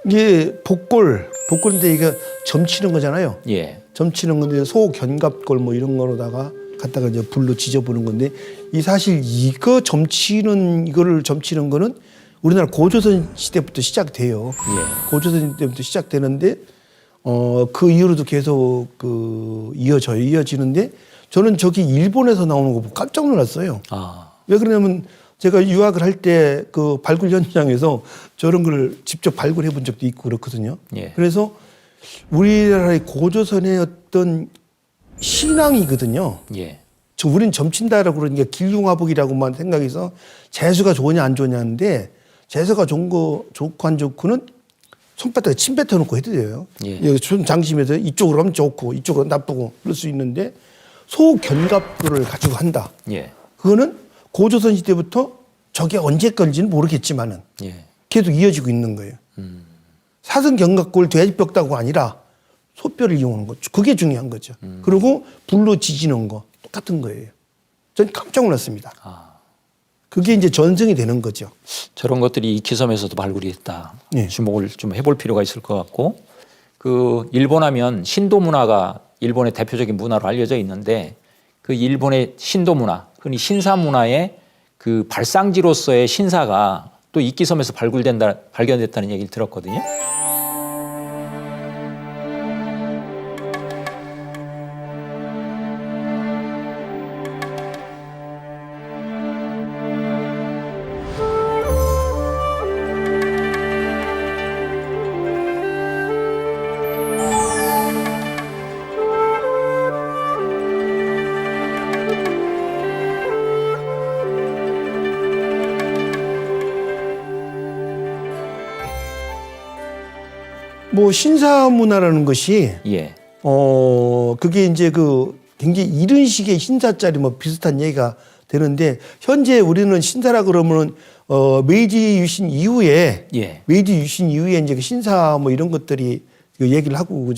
이게 복골인데 이게 점치는 거잖아요. 예. 점치는 건데 소견갑골 뭐 이런 거로다가 갖다가 이제 불로 지져보는 건데 이 사실 이거를 점치는 거는 우리나라 고조선 시대부터 시작돼요. 예. 고조선 시대부터 시작되는데 그 이후로도 계속 이어지는데 저는 저기 일본에서 나오는 거 보고 깜짝 놀랐어요. 아. 왜 그러냐면 제가 유학을 할 때 그 발굴 현장에서 저런 걸 직접 발굴해 본 적도 있고 그렇거든요. 예. 그래서 우리나라의 고조선의 어떤 신앙이거든요. 예. 우린 점친다라고 그러니까 길흉화복이라고만 생각해서 재수가 좋으냐 안 좋냐인데 재수가 좋고 안 좋고는 손바닥에 침 뱉어놓고 해도 돼요. 예. 여기 손 장심에서 이쪽으로 하면 좋고 이쪽으로 나쁘고 그럴 수 있는데 소견갑도를 가지고 한다. 예. 그거는 고조선 시대부터 저게 언제 건지는 모르겠지만은 예. 계속 이어지고 있는 거예요. 사슴견갑골 돼지뼈다가 아니라 소뼈를 이용하는 거죠. 그게 중요한 거죠. 그리고 불로 지지는 거 똑같은 거예요. 전 깜짝 놀랐습니다. 아. 그게 이제 전승이 되는 거죠. 저런 것들이 이키섬에서도 발굴이 됐다. 예. 주목을 좀 해볼 필요가 있을 것 같고, 그 일본 하면 신도 문화가 일본의 대표적인 문화로 알려져 있는데, 그 일본의 신도 문화, 흔히 신사 문화의 그 발상지로서의 신사가 또 이키섬에서 발견됐다는 얘기를 들었거든요. 뭐 신사 문화라는 것이 예. 그게 이제 그 굉장히 이런 식의 신사짜리 뭐 비슷한 얘기가 되는데 현재 우리는 신사라 그러면은 메이지 유신 이후에 예. 메이지 유신 이후에 이제 그 신사 뭐 이런 것들이 그 얘기를 하고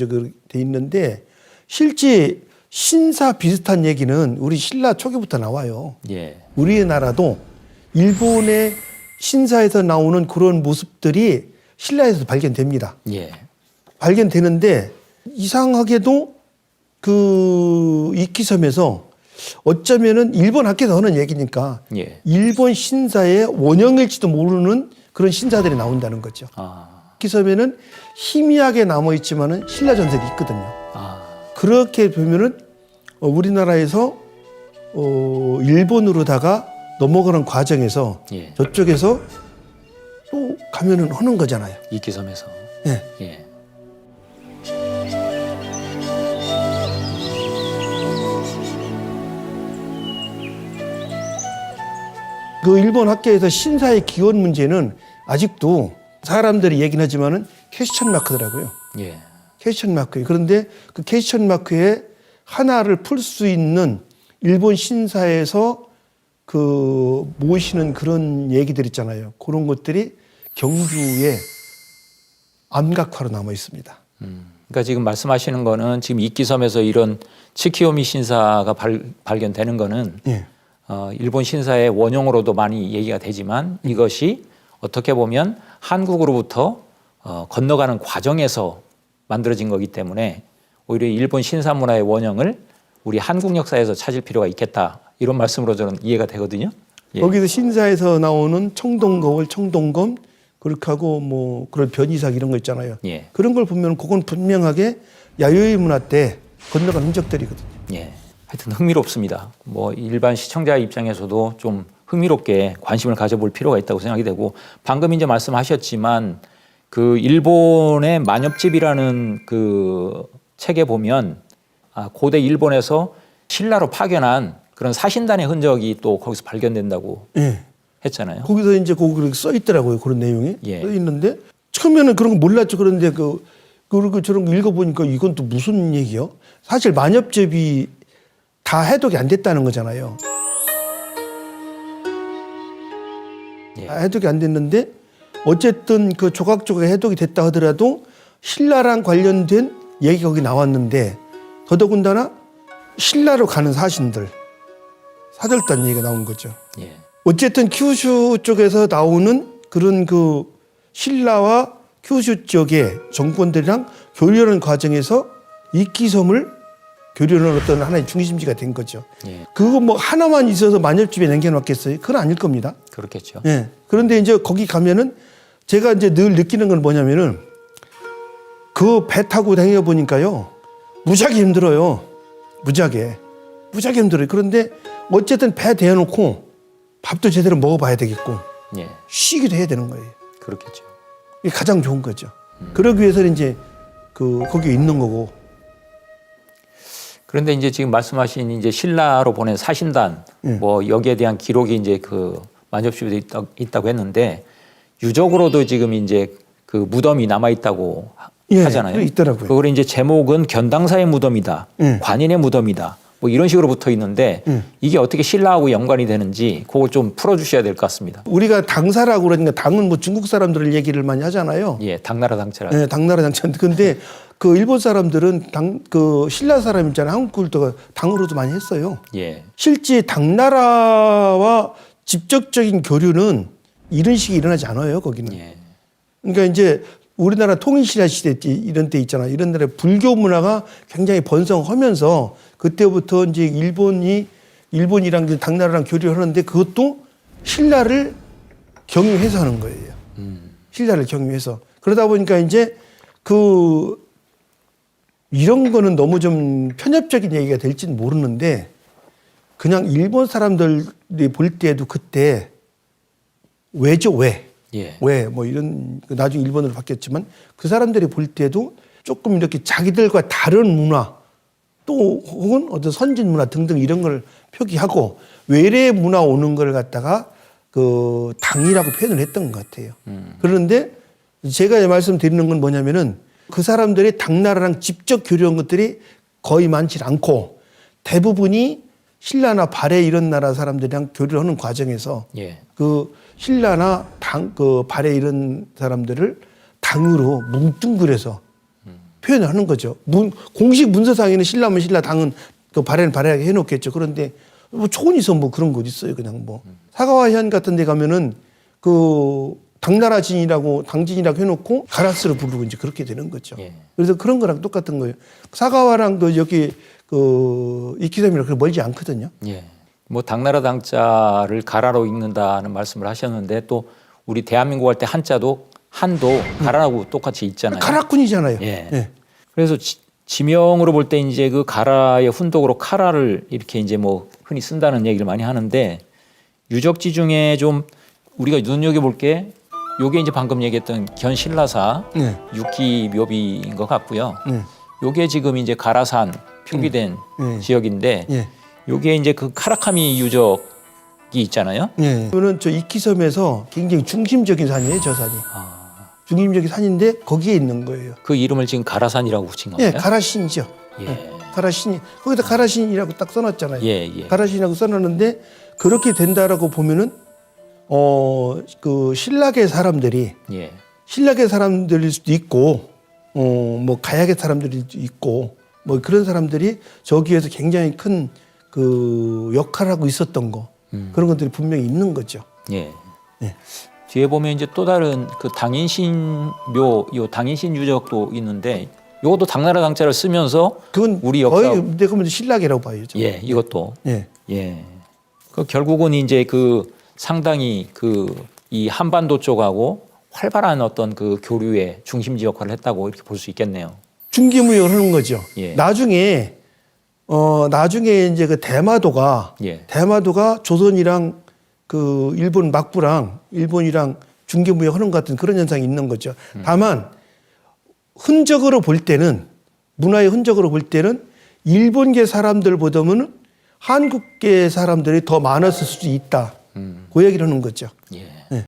돼 있는데 실제 신사 비슷한 얘기는 우리 신라 초기부터 나와요. 예. 우리나라도 일본의 신사에서 나오는 그런 모습들이 신라에서도 발견됩니다. 예. 발견되는데 이상하게도 그 이키섬에서 어쩌면은 일본 학계에서 하는 얘기니까 예. 일본 신사의 원형일지도 모르는 그런 신사들이 나온다는 거죠. 아. 이키섬에는 희미하게 남아있지만은 신라 전설이 있거든요. 아. 그렇게 보면은 우리나라에서 일본으로다가 넘어가는 과정에서 예. 저쪽에서 또 가면은 하는 거잖아요. 이키섬에서. 예. 예. 그 일본 학계에서 신사의 기원 문제는 아직도 사람들이 얘기는 하지만은 퀘스천 마크더라고요. 예. 퀘스천 마크예요. 그런데 그 퀘스천 마크에 하나를 풀 수 있는 일본 신사에서 그 모시는 그런 얘기들 있잖아요. 그런 것들이 경주의 암각화로 남아 있습니다. 그러니까 지금 말씀하시는 거는 지금 이키섬에서 이런 츠키요미 신사가 발견되는 거는 예. 일본 신사의 원형으로도 많이 얘기가 되지만 이것이 어떻게 보면 한국으로부터 건너가는 과정에서 만들어진 거기 때문에 오히려 일본 신사 문화의 원형을 우리 한국 역사에서 찾을 필요가 있겠다. 이런 말씀으로 저는 이해가 되거든요. 예. 거기서 신사에서 나오는 청동거울, 청동검 그렇게 하고 뭐 그런 변이삭 이런 거 있잖아요. 예. 그런 걸 보면 그건 분명하게 야요이 문화 때 건너간 흔적들이거든요. 예. 하여튼 흥미롭습니다. 뭐 일반 시청자 입장에서도 좀 흥미롭게 관심을 가져볼 필요가 있다고 생각이 되고 방금 이제 말씀하셨지만 그 일본의 만엽집이라는 그 책에 보면 고대 일본에서 신라로 파견한 그런 사신단의 흔적이 또 거기서 발견된다고 예. 했잖아요. 거기서 이제 거기 써 있더라고요. 그런 내용이 예. 써 있는데 처음에는 그런 거 몰랐죠. 그런데 그리고 저런 거 읽어보니까 이건 또 무슨 얘기요? 사실 만엽집이 다 해독이 안 됐다는 거잖아요. 예. 다 해독이 안 됐는데 어쨌든 그 조각조각 해독이 됐다 하더라도 신라랑 관련된 얘기가 거기 나왔는데 더더군다나 신라로 가는 사신들 사절단 얘기가 나온 거죠. 예. 어쨌든 큐슈 쪽에서 나오는 그런 그 신라와 큐슈 쪽의 정권들이랑 교류하는 과정에서 이끼섬을 교류하는 어떤 하나의 중심지가 된 거죠. 예. 그거 뭐 하나만 있어서 만엽집에 남겨놨겠어요? 그건 아닐 겁니다. 그렇겠죠. 예. 그런데 이제 거기 가면은 제가 이제 늘 느끼는 건 뭐냐면은 그 배 타고 다녀 보니까요. 무지하게 힘들어요. 무지하게 힘들어요. 그런데 어쨌든 배 대놓고 밥도 제대로 먹어봐야 되겠고 예. 쉬기도 해야 되는 거예요. 그렇겠죠. 이게 가장 좋은 거죠. 그러기 위해서는 이제 거기에 있는 거고. 그런데 이제 지금 말씀하신 이제 신라로 보낸 사신단 예. 뭐 여기에 대한 기록이 이제 그 만접집에 있다고 했는데 유적으로도 지금 이제 그 무덤이 남아 있다고 예, 하잖아요. 그래 있더라고요. 그걸 이제 제목은 견당사의 무덤이다, 예. 관인의 무덤이다, 뭐 이런 식으로 붙어 있는데 이게 어떻게 신라하고 연관이 되는지 그걸 좀 풀어주셔야 될 것 같습니다. 우리가 당사라고 그러니까 당은 뭐 중국 사람들 얘기를 많이 하잖아요. 예, 당나라 당체라. 네, 당나라 당찬. 근데 그 일본 사람들은 그 신라 사람 있잖아요. 한국 kult가 당으로도 많이 했어요. 예, 실제 당나라와 직접적인 교류는 이런 식이 일어나지 않아요. 거기는. 예, 그러니까 이제 우리나라 통일신라 시대 때 이런 때 있잖아요. 이런 데에 불교 문화가 굉장히 번성하면서 그때부터 이제 일본이랑 이제 당나라랑 교류를 하는데 그것도 신라를 경유해서 하는 거예요. 신라를 경유해서. 그러다 보니까 이제 이런 거는 너무 좀 편협적인 얘기가 될지는 모르는데 그냥 일본 사람들이 볼 때도 그때 왜죠? 왜? 예, 왜? 뭐 이런 나중에 일본으로 바뀌었지만 그 사람들이 볼 때도 조금 이렇게 자기들과 다른 문화 또 혹은 어떤 선진 문화 등등 이런 걸 표기하고 외래 문화 오는 걸 갖다가 그 당이라고 표현을 했던 것 같아요. 그런데 제가 말씀드리는 건 뭐냐면은 그 사람들이 당나라랑 직접 교류한 것들이 거의 많지 않고 대부분이 신라나 발해 이런 나라 사람들이랑 교류를 하는 과정에서 예, 그 신라나 발해 이런 사람들을 당으로 뭉뚱그려서 표현을 하는 거죠. 공식 문서상에는 신라면 신라, 당은 그 발해는 발해하게 해놓겠죠. 그런데 뭐 초원에서 뭐 그런 거 있어요. 그냥 뭐 사가와현 같은 데 가면은 그 당나라 진이라고 당진이라고 해놓고 가라스로 부르고 이제 그렇게 되는 거죠. 예. 그래서 그런 거랑 똑같은 거예요. 사가와랑 여기 이키섬이랑 그렇게 멀지 않거든요. 예. 뭐 당나라 당자를 가라로 읽는다는 말씀을 하셨는데 또 우리 대한민국 할 때 한자도 한도 가라라고 똑같이 읽잖아요. 가라꾼이잖아요. 예. 예. 그래서 지명으로 볼 때 이제 그 가라의 훈독으로 카라를 이렇게 이제 뭐 흔히 쓴다는 얘기를 많이 하는데 유적지 중에 좀 우리가 눈여겨볼 게 요게 이제 방금 얘기했던 견신라사 네. 육기 묘비인 것 같고요. 네. 요게 지금 이제 가라산 표기된 지역인데 예. 요게 이제 그 카라카미 유적이 있잖아요. 예. 이거는 저 이키섬에서 굉장히 중심적인 산이에요, 저 산이. 중심적인 산인데 거기에 있는 거예요. 그 이름을 지금 가라산이라고 붙인 건가요? 예, 가라신이죠. 예. 가라신이 거기다 가라신이라고 딱 써놨잖아요. 예, 예. 가라신이라고 써놨는데 그렇게 된다라고 보면은 그 신라계 사람들이 예. 신라계 사람들일 수도 있고 뭐 가야계 사람들일 수도 있고 뭐 그런 사람들이 저기에서 굉장히 큰 그 역할을 하고 있었던 거 그런 것들이 분명히 있는 거죠. 예. 예. 뒤에 보면 이제 또 다른 그 당인신 요 당인신 유적도 있는데 요것도 당나라 당자를 쓰면서 그건 우리 역사 거의 내가 보면 신라계라고 봐야죠. 예, 이것도 예. 예. 그 결국은 이제 그 상당히 그 이 한반도 쪽하고 활발한 어떤 그 교류의 중심지 역할을 했다고 이렇게 볼 수 있겠네요. 중기무역을 하는 거죠. 예. 나중에 이제 그 대마도가 예. 조선이랑 그 일본 막부랑 일본이랑 중개무역 하는 것 같은 그런 현상이 있는 거죠. 다만 흔적으로 볼 때는 문화의 흔적으로 볼 때는 일본계 사람들보다는 한국계 사람들이 더 많았을 수도 있다. 그 얘기를 하는 거죠. 예. 예.